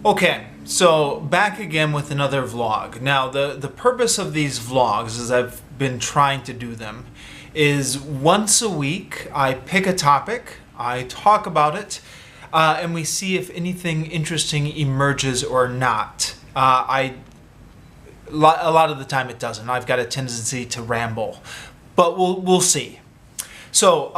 Okay, so back again with another vlog. Now, the purpose of these vlogs, as I've been trying to do them, is once a week I pick a topic, I talk about it, and we see if anything interesting emerges or not. A lot of the time it doesn't. I've got a tendency to ramble, but we'll see. So,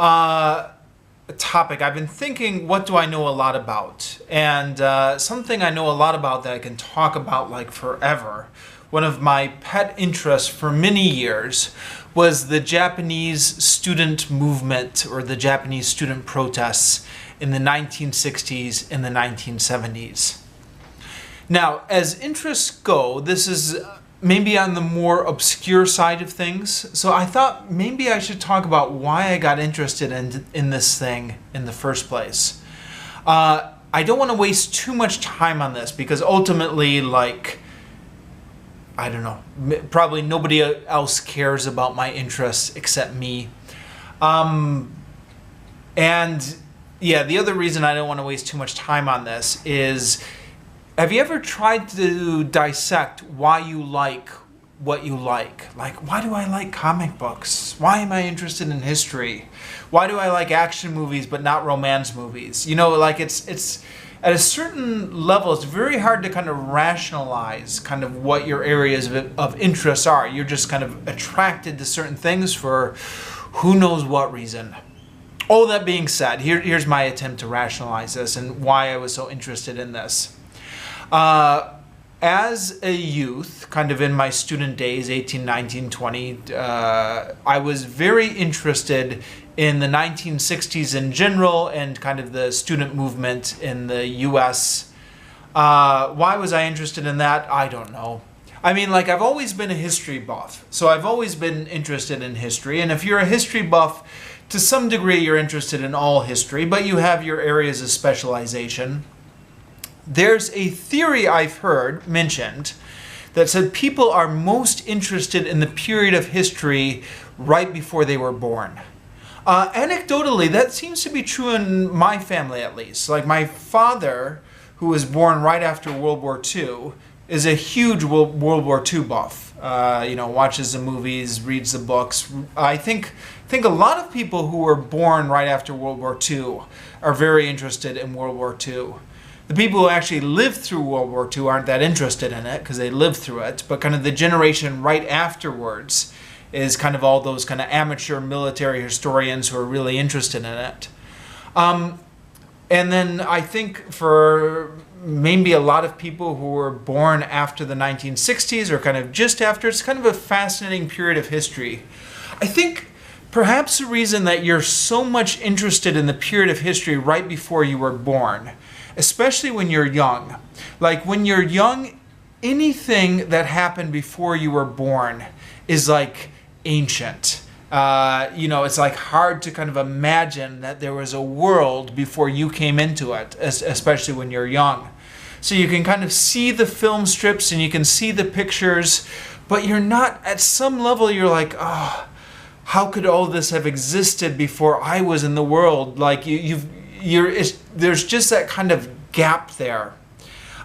a topic. I've been thinking, what do I know a lot about? And something I know a lot about that I can talk about like forever, one of my pet interests for many years, was the Japanese student movement or the Japanese student protests in the 1960s and the 1970s. Now, as interests go, this is maybe on the more obscure side of things. So I thought maybe I should talk about why I got interested in this thing in the first place. I don't want to waste too much time on this because ultimately, like, I don't know, probably nobody else cares about my interests except me. And yeah, the other reason I don't want to waste too much time on this is, have you ever tried to dissect why you like what you like? Like, why do I like comic books? Why am I interested in history? Why do I like action movies but not romance movies? You know, like it's at a certain level, it's very hard to kind of rationalize kind of what your areas of interest are. You're just kind of attracted to certain things for who knows what reason. All that being said, here's my attempt to rationalize this and why I was so interested in this. As a youth, kind of in my student days, 18, 19, 20, I was very interested in the 1960s in general and kind of the student movement in the US. Why was I interested in that? I don't know. I mean, like, I've always been a history buff, so I've always been interested in history. And if you're a history buff, to some degree, you're interested in all history, but you have your areas of specialization. There's a theory I've heard mentioned that said people are most interested in the period of history right before they were born. Anecdotally, that seems to be true in my family at least. Like my father, who was born right after World War II, is a huge World War II buff. You know, watches the movies, reads the books. I think a lot of people who were born right after World War II are very interested in World War II. The people who actually lived through World War II aren't that interested in it because they lived through it, but kind of the generation right afterwards is kind of all those kind of amateur military historians who are really interested in it. And then I think for maybe a lot of people who were born after the 1960s or kind of just after, it's kind of a fascinating period of history. I think perhaps the reason that you're so much interested in the period of history right before you were born, especially when you're young. Like when you're young, anything that happened before you were born is like ancient. You know, it's like hard to kind of imagine that there was a world before you came into it, especially when you're young. So you can kind of see the film strips and you can see the pictures, but you're not, at some level, you're like, oh, how could all this have existed before I was in the world? Like there's just that kind of gap there.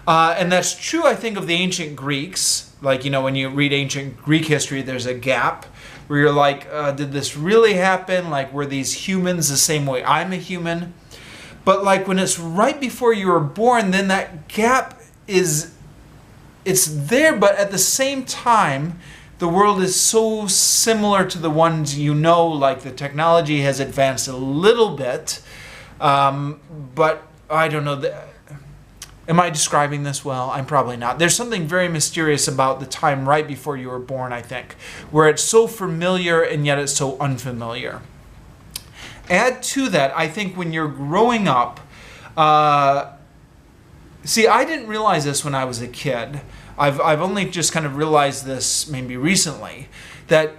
And that's true, I think, of the ancient Greeks. Like, you know, when you read ancient Greek history, there's a gap where you're like, did this really happen? Like, were these humans the same way I'm a human? But like when it's right before you were born, then that gap it's there, but at the same time, the world is so similar to the ones you know, like the technology has advanced a little bit. But I don't know. Am I describing this well? I'm probably not. There's something very mysterious about the time right before you were born, I think, where it's so familiar and yet it's so unfamiliar. Add to that, I think when you're growing up, see, I didn't realize this when I was a kid. I've only just kind of realized this maybe recently, that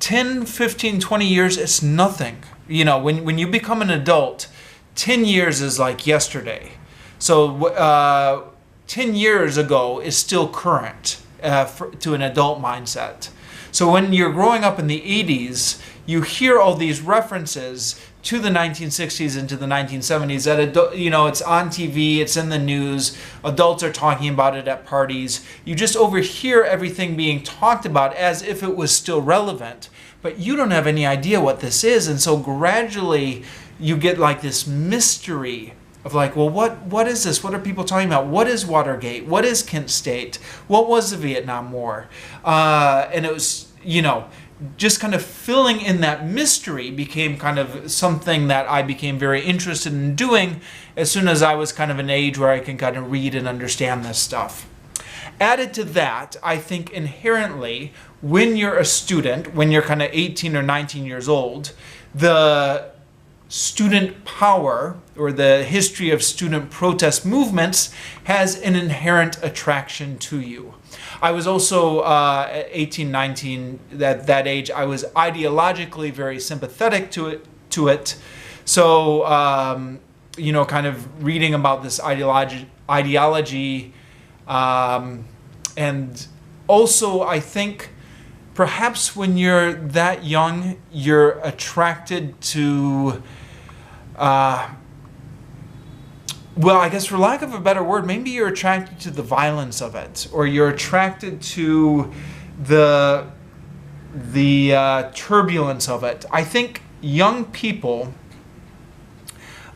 10, 15, 20 years, it's nothing. You know, when you become an adult, 10 years is like yesterday. So 10 years ago is still current to an adult mindset. So when you're growing up in the 80s, you hear all these references to the 1960s into the 1970s that it's on TV, it's in the news, adults are talking about it at parties. You just overhear everything being talked about as if it was still relevant, but you don't have any idea what this is. And so gradually you get like this mystery of like, well, what is this? What are people talking about? What is Watergate? What is Kent State? What was the Vietnam War? And it was, just kind of filling in that mystery became kind of something that I became very interested in doing as soon as I was kind of an age where I can kind of read and understand this stuff. Added to that, I think inherently, when you're a student, when you're kind of 18 or 19 years old, the student power or the history of student protest movements has an inherent attraction to you. I was also at 18, 19, that age, I was ideologically very sympathetic to it. So, kind of reading about this ideology, and also I think perhaps when you're that young, you're attracted to, I guess for lack of a better word, maybe you're attracted to the violence of it, or you're attracted to the turbulence of it. I think young people,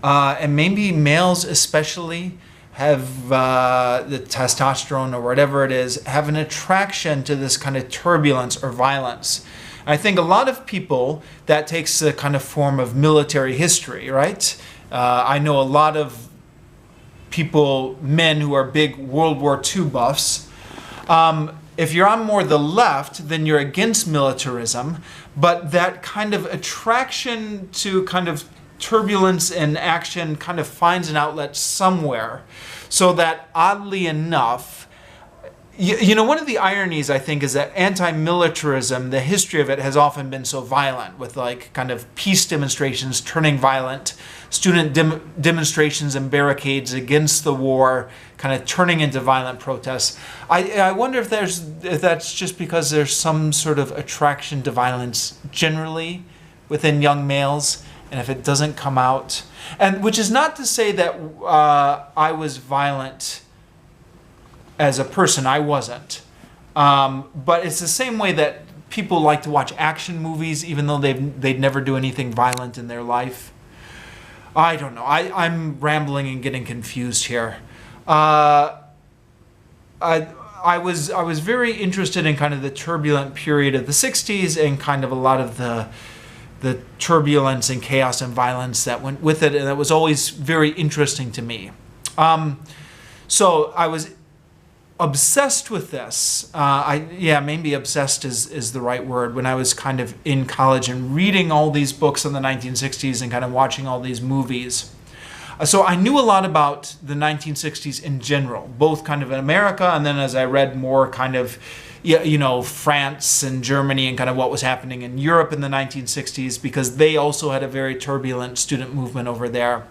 and maybe males especially, have the testosterone or whatever it is, have an attraction to this kind of turbulence or violence. I think a lot of people, that takes a kind of form of military history, right? I know a lot of people, men who are big World War II buffs. If you're on more the left, then you're against militarism, but that kind of attraction to kind of turbulence and action kind of finds an outlet somewhere. So that oddly enough, one of the ironies, I think, is that anti-militarism, the history of it has often been so violent, with like kind of peace demonstrations turning violent, student demonstrations and barricades against the war kind of turning into violent protests. I wonder if that's just because there's some sort of attraction to violence generally within young males, and if it doesn't come out, and which is not to say that I was violent as a person. I wasn't. But it's the same way that people like to watch action movies even though they'd never do anything violent in their life. I don't know. I'm rambling and getting confused here. I was very interested in kind of the turbulent period of the 60s and kind of a lot of the turbulence and chaos and violence that went with it, and that was always very interesting to me. So I was obsessed with this. Maybe obsessed is the right word. When I was kind of in college and reading all these books in the 1960s and kind of watching all these movies. So I knew a lot about the 1960s in general, both kind of in America, and then as I read more kind of, France and Germany and kind of what was happening in Europe in the 1960s, because they also had a very turbulent student movement over there.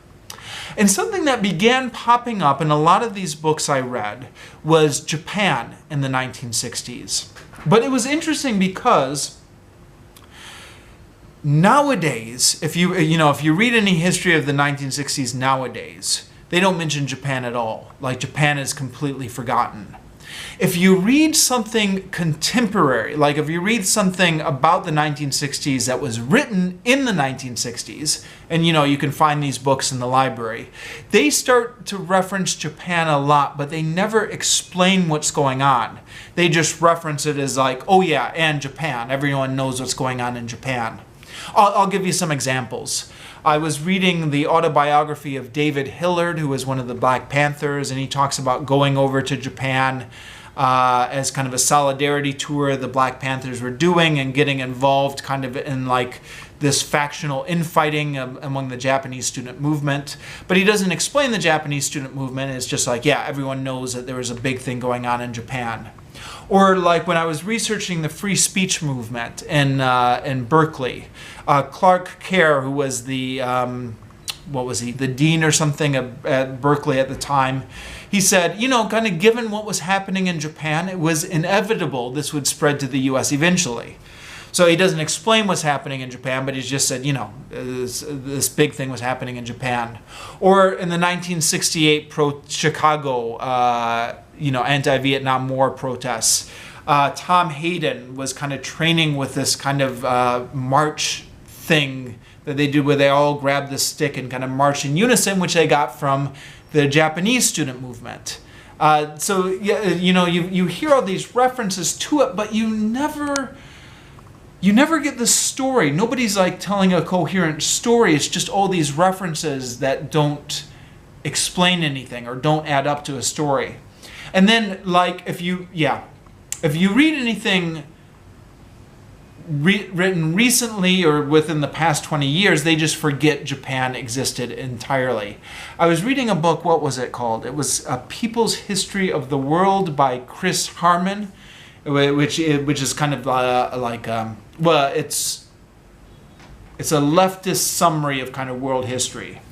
And something that began popping up in a lot of these books I read was Japan in the 1960s. But it was interesting because nowadays, if you read any history of the 1960s nowadays, they don't mention Japan at all. Like, Japan is completely forgotten. If you read something contemporary, like if you read something about the 1960s that was written in the 1960s, and you can find these books in the library, they start to reference Japan a lot, but they never explain what's going on. They just reference it as like, oh yeah, and Japan. Everyone knows what's going on in Japan. I'll give you some examples. I was reading the autobiography of David Hillard, who was one of the Black Panthers, and he talks about going over to Japan as kind of a solidarity tour the Black Panthers were doing, and getting involved kind of in like this factional infighting among the Japanese student movement. But he doesn't explain the Japanese student movement. It's just like, yeah, everyone knows that there was a big thing going on in Japan. Or like when I was researching the free speech movement in Berkeley, Clark Kerr, who was the the dean or something at Berkeley at the time, he said, kind of given what was happening in Japan, it was inevitable this would spread to the U.S. eventually. So he doesn't explain what's happening in Japan, but he's just said, you know, this big thing was happening in Japan. Or in the 1968 Chicago, anti-Vietnam War protests, Tom Hayden was kind of training with this kind of march thing that they do where they all grab the stick and kind of march in unison, which they got from the Japanese student movement. So you hear all these references to it, but you never get the story. Nobody's like telling a coherent story. It's just all these references that don't explain anything or don't add up to a story. And then, like, if you read anything written recently or within the past 20 years, they just forget Japan existed entirely. I was reading a book, what was it called? It was A People's History of the World by Chris Harman, which is kind of it's a leftist summary of kind of world history.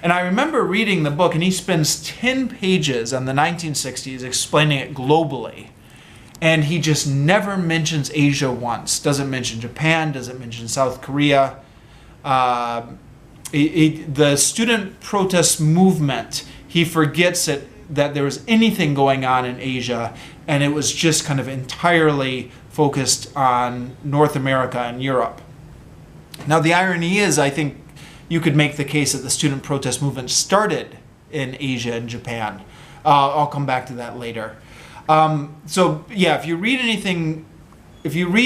And I remember reading the book, and he spends 10 pages on the 1960s explaining it globally. And he just never mentions Asia once. Doesn't mention Japan, doesn't mention South Korea. The student protest movement, he forgets that there was anything going on in Asia, and it was just kind of entirely focused on North America and Europe. Now, the irony is, I think you could make the case that the student protest movement started in Asia and Japan. I'll come back to that later. If you read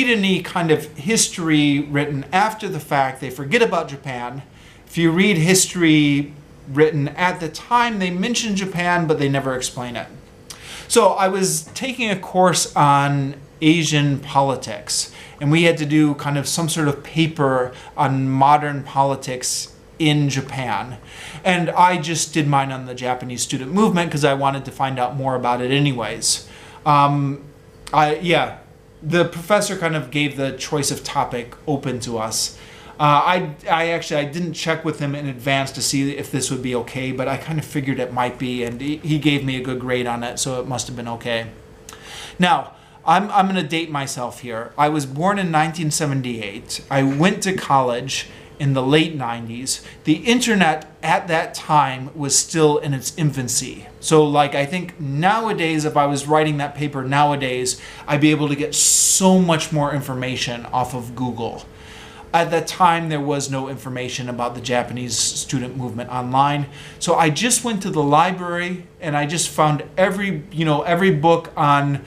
any kind of history written after the fact, they forget about Japan. If you read history written at the time, they mention Japan, but they never explain it. So I was taking a course on Asian politics, and we had to do kind of some sort of paper on modern politics in Japan. And I just did mine on the Japanese student movement because I wanted to find out more about it anyways. The professor kind of gave the choice of topic open to us. I didn't check with him in advance to see if this would be okay, but I kind of figured it might be, and he gave me a good grade on it, so it must have been okay. Now, I'm going to date myself here. I was born in 1978. I went to college in the late 90s. The internet at that time was still in its infancy. So I think nowadays, if I was writing that paper nowadays, I'd be able to get so much more information off of Google. At that time, there was no information about the Japanese student movement online. So I just went to the library and I just found every book on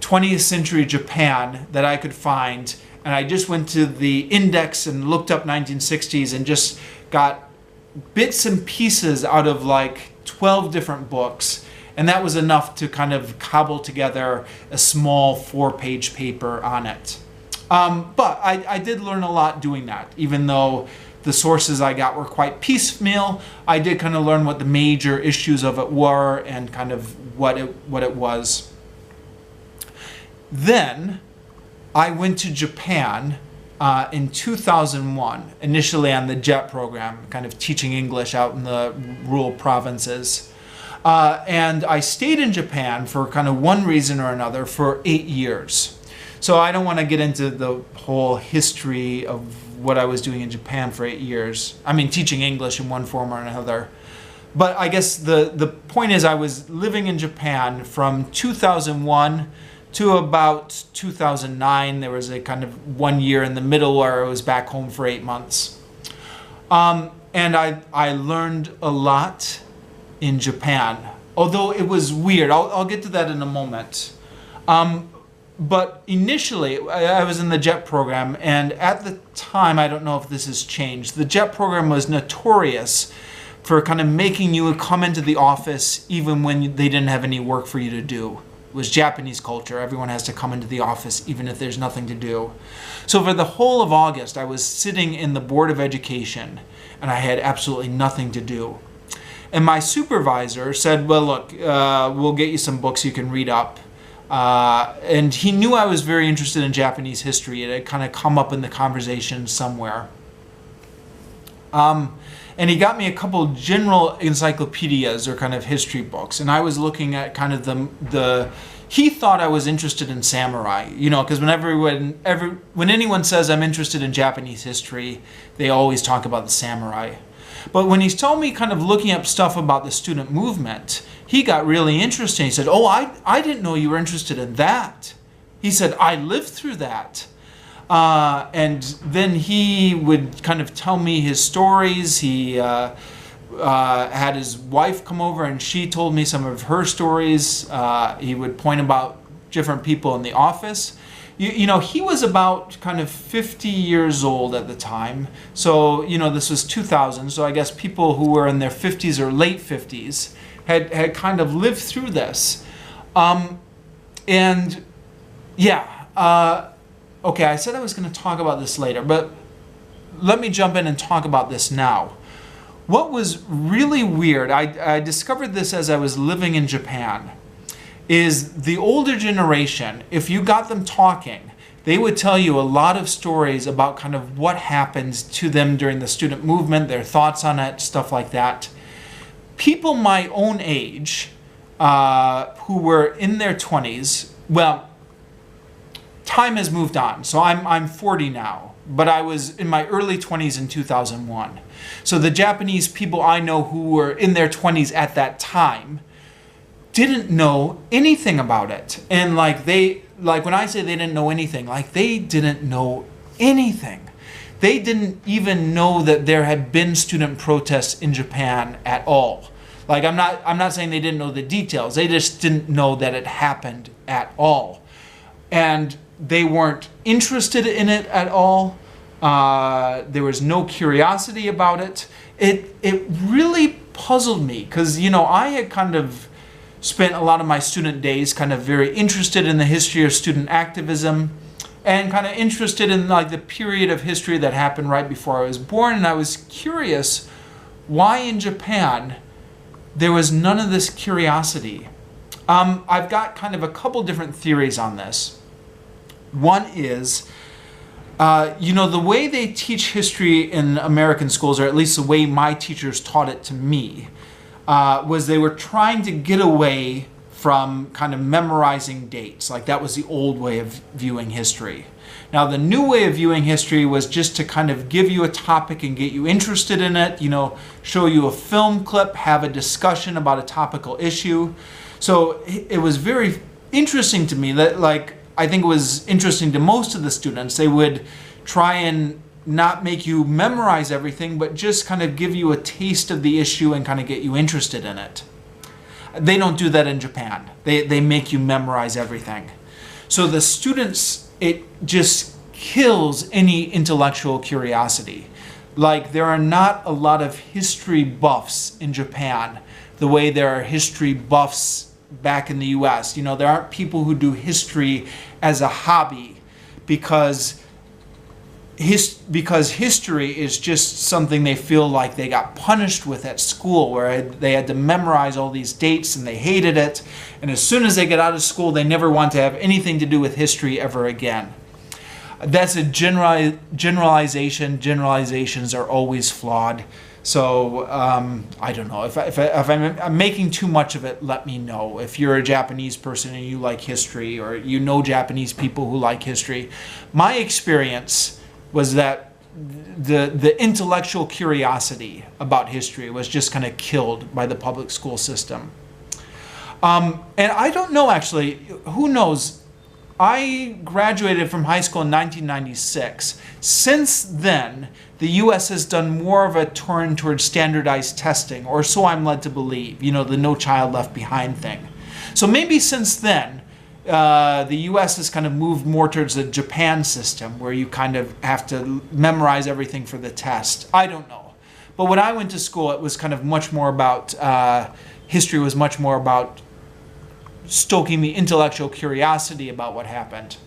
20th century Japan that I could find. And I just went to the index and looked up 1960s and just got bits and pieces out of 12 different books. And that was enough to kind of cobble together a small 4-page paper on it. But I did learn a lot doing that. Even though the sources I got were quite piecemeal, I did kind of learn what the major issues of it were and kind of what it was. Then I went to Japan in 2001, initially on the JET program, kind of teaching English out in the rural provinces. And I stayed in Japan for kind of one reason or another for 8 years. So I don't want to get into the whole history of what I was doing in Japan for 8 years. I mean, teaching English in one form or another. But I guess the point is I was living in Japan from 2001 to about 2009. There was a kind of 1 year in the middle where I was back home for 8 months. And I learned a lot in Japan, although it was weird. I'll get to that in a moment. But initially, I was in the JET program, and at the time, I don't know if this has changed, the JET program was notorious for kind of making you come into the office even when they didn't have any work for you to do. It was Japanese culture. Everyone has to come into the office even if there's nothing to do. So for the whole of August, I was sitting in the Board of Education, and I had absolutely nothing to do. And my supervisor said, well, look, we'll get you some books you can read up. And he knew I was very interested in Japanese history. It had kind of come up in the conversation somewhere. And he got me a couple general encyclopedias or kind of history books. And I was looking at kind of the he thought I was interested in samurai, because when anyone says I'm interested in Japanese history, they always talk about the samurai. But when he told me kind of looking up stuff about the student movement, he got really interested. He said, "Oh, I didn't know you were interested in that." He said, "I lived through that." And then he would kind of tell me his stories. He had his wife come over and she told me some of her stories. He would point about different people in the office. He was about kind of 50 years old at the time. So, this was 2000. So I guess people who were in their 50s or late 50s had kind of lived through this. And yeah, okay, I said I was going to talk about this later, but let me jump in and talk about this now. What was really weird, I discovered this as I was living in Japan, is the older generation, if you got them talking, they would tell you a lot of stories about kind of what happened to them during the student movement, their thoughts on it, stuff like that. People my own age, who were in their 20s, well, time has moved on. So I'm 40 now, but I was in my early 20s in 2001. So the Japanese people I know who were in their 20s at that time didn't know anything about it. And when I say they didn't know anything, they didn't know anything. They didn't even know that there had been student protests in Japan at all. I'm not saying they didn't know the details. They just didn't know that it happened at all. And they weren't interested in it at all. There was no curiosity about it. It really puzzled me because, I had kind of spent a lot of my student days kind of very interested in the history of student activism and kind of interested in the period of history that happened right before I was born. And I was curious why in Japan there was none of this curiosity. I've got kind of a couple different theories on this. One is, the way they teach history in American schools, or at least the way my teachers taught it to me, was they were trying to get away from kind of memorizing dates. That was the old way of viewing history. Now, the new way of viewing history was just to kind of give you a topic and get you interested in it, show you a film clip, have a discussion about a topical issue. So it was very interesting to me that, I think it was interesting to most of the students. They would try and not make you memorize everything, but just kind of give you a taste of the issue and kind of get you interested in it. They don't do that in Japan. They make you memorize everything. So the students, it just kills any intellectual curiosity. There are not a lot of history buffs in Japan the way there are history buffs back in the US. There aren't people who do history as a hobby because history is just something they feel like they got punished with at school, where they had to memorize all these dates and they hated it. And as soon as they get out of school, they never want to have anything to do with history ever again. That's a generalization. Generalizations are always flawed. So I don't know. If I'm making too much of it, let me know. If you're a Japanese person and you like history, or Japanese people who like history, my experience was that the intellectual curiosity about history was just kind of killed by the public school system. And I don't know, actually. Who knows? I graduated from high school in 1996. Since then, the U.S. has done more of a turn towards standardized testing, or so I'm led to believe, the No Child Left Behind thing. So maybe since then, the U.S. has kind of moved more towards the Japan system, where you kind of have to memorize everything for the test. I don't know. But when I went to school, it was kind of much more about, history was much more about stoking the intellectual curiosity about what happened.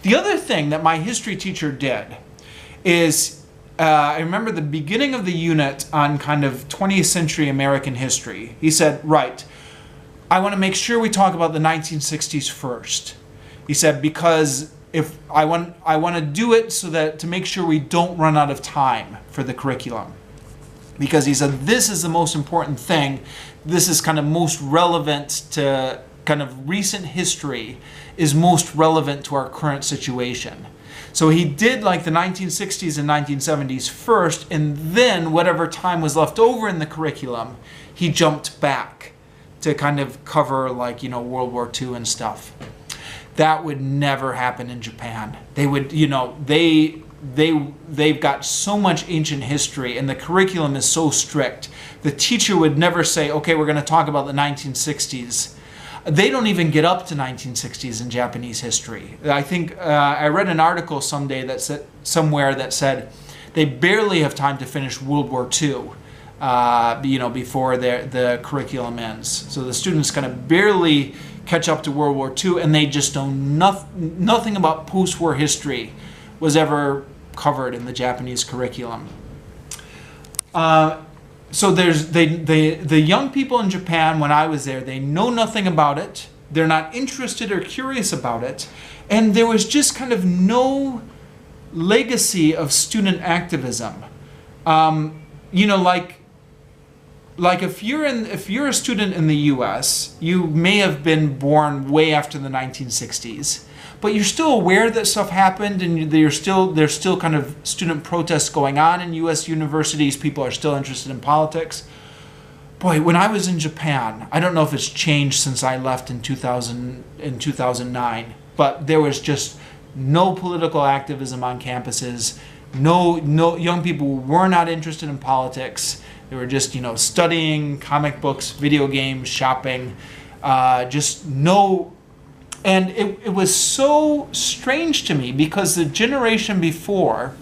The other thing that my history teacher did is, I remember the beginning of the unit on kind of 20th century American history. He said, right, I want to make sure we talk about the 1960s first. He said, because if I want to do it so that to make sure we don't run out of time for the curriculum. Because he said, this is the most important thing. This is kind of most relevant to kind of recent history is most relevant to our current situation. So he did like the 1960s and 1970s first, and then whatever time was left over in the curriculum, he jumped back to kind of cover like, you know, World War II and stuff. That would never happen in Japan. They would, you know, they've got so much ancient history, and the curriculum is so strict. The teacher would never say, okay, we're going to talk about the 1960s. They don't even get up to 1960s in Japanese history. I think I read an article someday that said, somewhere that said they barely have time to finish World War II, you know, before the curriculum ends. So the students kind of barely catch up to World War II, and they just know nothing about post-war history was ever covered in the Japanese curriculum. So there's the young people in Japan, when I was there, they know nothing about it. They're not interested or curious about it. And there was just kind of no legacy of student activism. You know, like if you're a student in the US, you may have been born way after the 1960s. But you're still aware that stuff happened, and there's still kind of student protests going on in U.S. universities. People are still interested in politics. Boy, when I was in Japan, I don't know if it's changed since I left in 2009, but there was just no political activism on campuses. No young people were not interested in politics. They were just, you know, studying, comic books, video games, shopping, just no. And it was so strange to me, because the generation before,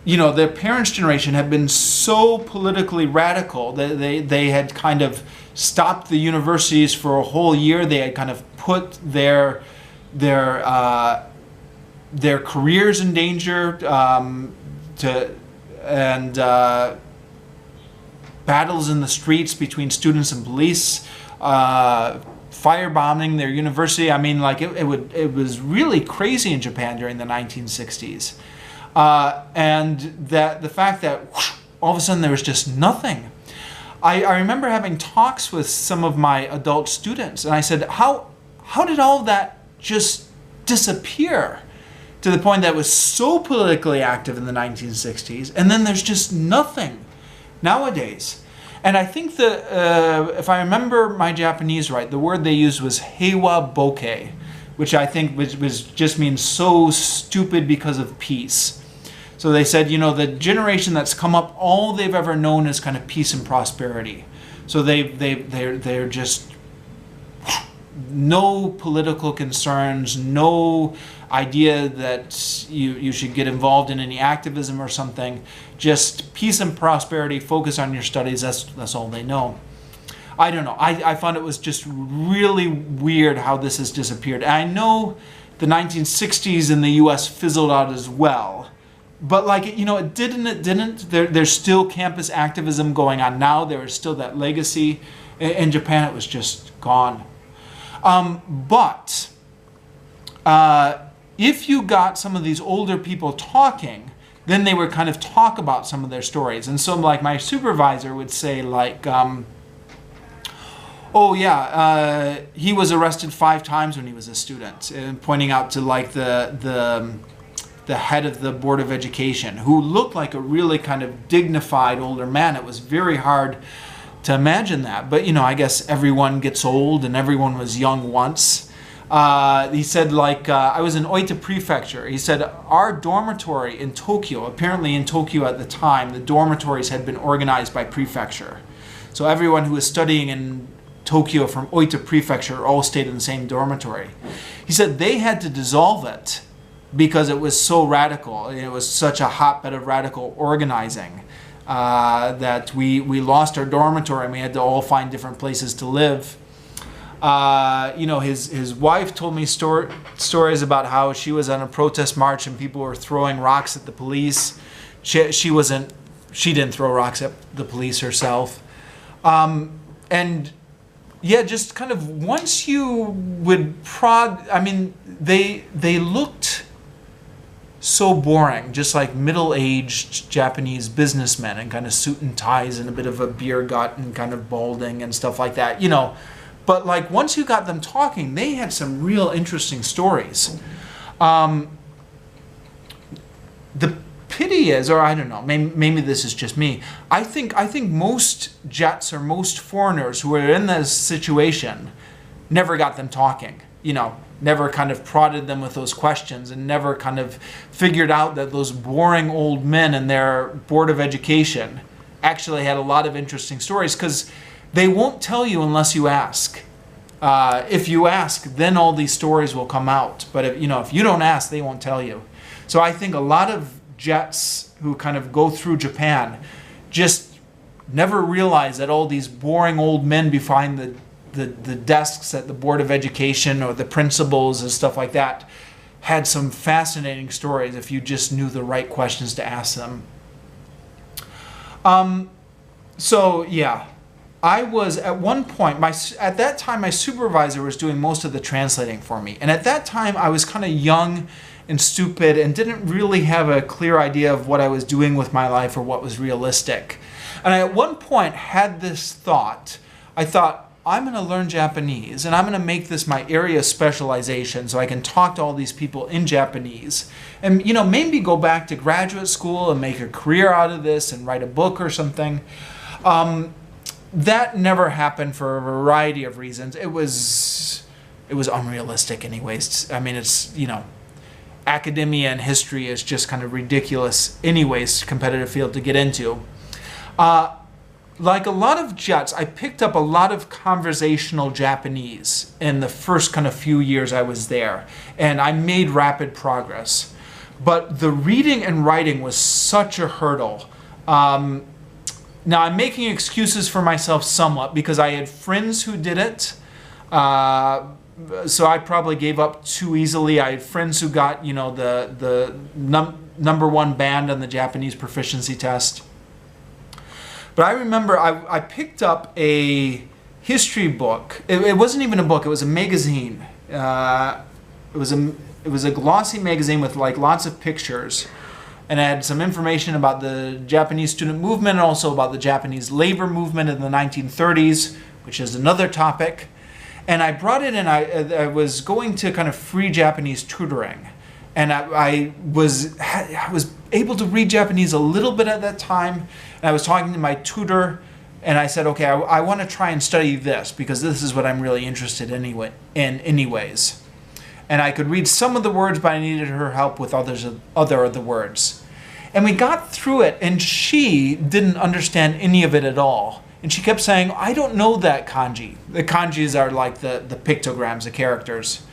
you know, their parents' generation had been so politically radical that they had kind of stopped the universities for a whole year. They had kind of put their careers in danger, battles in the streets between students and police, firebombing their university. I mean, like it was really crazy in Japan during the 1960s, and that the fact that whoosh, all of a sudden there was just nothing. I remember having talks with some of my adult students, and I said, how did all of that just disappear to the point that it was so politically active in the 1960s, and then there's just nothing nowadays? And I think that, if I remember my Japanese right, the word they used was heiwa bokeh, which I think was just means so stupid because of peace. So they said, you know, the generation that's come up, all they've ever known is kind of peace and prosperity. So they're just no political concerns, no idea that you should get involved in any activism or something. Just peace and prosperity, focus on your studies, that's all they know. I don't know. I found it was just really weird how this has disappeared. And I know the 1960s in the US fizzled out as well. But like, you know, it didn't. There's still campus activism going on now. There is still that legacy. In Japan, it was just gone. But if you got some of these older people talking, then they would kind of talk about some of their stories. And so like my supervisor would say like, oh yeah, he was arrested 5 times when he was a student, and pointing out to like the head of the Board of Education, who looked like a really kind of dignified older man. It was very hard to imagine that. But, you know, I guess everyone gets old, and everyone was young once. He said, like, I was in Oita Prefecture. He said, our dormitory in Tokyo, apparently in Tokyo at the time, the dormitories had been organized by prefecture. So everyone who was studying in Tokyo from Oita Prefecture all stayed in the same dormitory. He said they had to dissolve it because it was so radical. It was such a hotbed of radical organizing. That we lost our dormitory, and we had to all find different places to live. You know, his wife told me stories about how she was on a protest march and people were throwing rocks at the police. She didn't throw rocks at the police herself. And yeah, just kind of once you would I mean, they looked so boring, just like middle-aged Japanese businessmen in kind of suit and ties and a bit of a beer gut and kind of balding and stuff like that. You know, But like once you got them talking, they had some real interesting stories. The pity is, or I don't know, maybe this is just me. I think most Jets or most foreigners who were in this situation never got them talking. Never kind of prodded them with those questions, and never kind of figured out that those boring old men in their Board of Education actually had a lot of interesting stories, because they won't tell you unless you ask. If you ask, then all these stories will come out. But if you don't ask, they won't tell you. So I think a lot of Jets who kind of go through Japan just never realize that all these boring old men behind the desks at the Board of Education or the principals and stuff like that had some fascinating stories if you just knew the right questions to ask them. So yeah, I was at one point, at that time my supervisor was doing most of the translating for me. And at that time I was kind of young and stupid and didn't really have a clear idea of what I was doing with my life or what was realistic. And I at one point had this thought. I thought, I'm going to learn Japanese and I'm going to make this my area of specialization so I can talk to all these people in Japanese. And maybe go back to graduate school and make a career out of this and write a book or something. That never happened for a variety of reasons. It was unrealistic anyways. I mean, it's, academia and history is just kind of ridiculous anyways, competitive field to get into. Like a lot of Jets, I picked up a lot of conversational Japanese in the first kind of few years I was there, and I made rapid progress. But the reading and writing was such a hurdle. Now I'm making excuses for myself somewhat because I had friends who did it. So I probably gave up too easily. I had friends who got, the number one band on the Japanese proficiency test. But I remember I picked up a history book. It wasn't even a book. It was a magazine. It was a glossy magazine with like lots of pictures, and it had some information about the Japanese student movement and also about the Japanese labor movement in the 1930s, which is another topic. And I brought it in. I was going to kind of free Japanese tutoring, and I was able to read Japanese a little bit at that time. And I was talking to my tutor, and I said, okay, I want to try and study this because this is what I'm really interested in anyways. And I could read some of the words, but I needed her help with other of the words. And we got through it, and she didn't understand any of it at all. And she kept saying, I don't know that kanji. The kanjis are like the pictograms, the characters.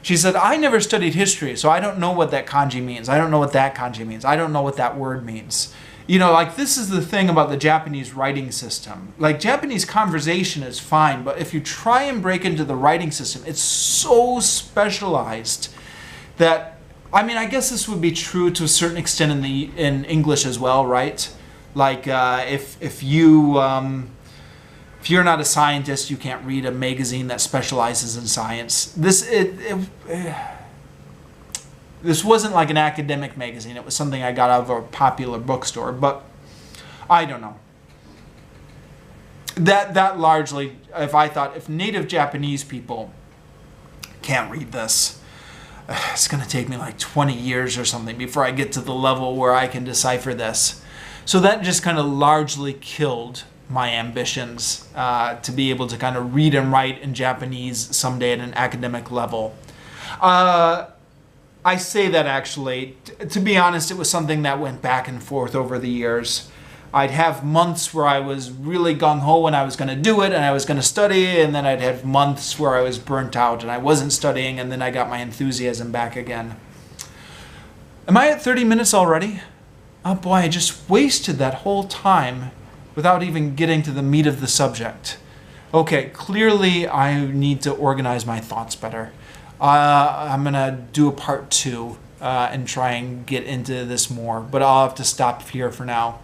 She said, I never studied history, so I don't know what that kanji means. I don't know what that kanji means. I don't know what that word means. Like this is the thing about the Japanese writing system. Like Japanese conversation is fine, but if you try and break into the writing system, it's so specialized that, I mean, I guess this would be true to a certain extent in English as well, right? Like if you're not a scientist, you can't read a magazine that specializes in science. This wasn't like an academic magazine. It was something I got out of a popular bookstore, but I don't know. That largely, if native Japanese people can't read this, it's going to take me like 20 years or something before I get to the level where I can decipher this. So that just kind of largely killed my ambitions to be able to kind of read and write in Japanese someday at an academic level. I say that actually, to be honest, it was something that went back and forth over the years. I'd have months where I was really gung-ho and I was going to do it and I was going to study, and then I'd have months where I was burnt out and I wasn't studying, and then I got my enthusiasm back again. Am I at 30 minutes already? Oh boy, I just wasted that whole time without even getting to the meat of the subject. Okay, clearly I need to organize my thoughts better. I'm going to do a part 2 and try and get into this more, but I'll have to stop here for now.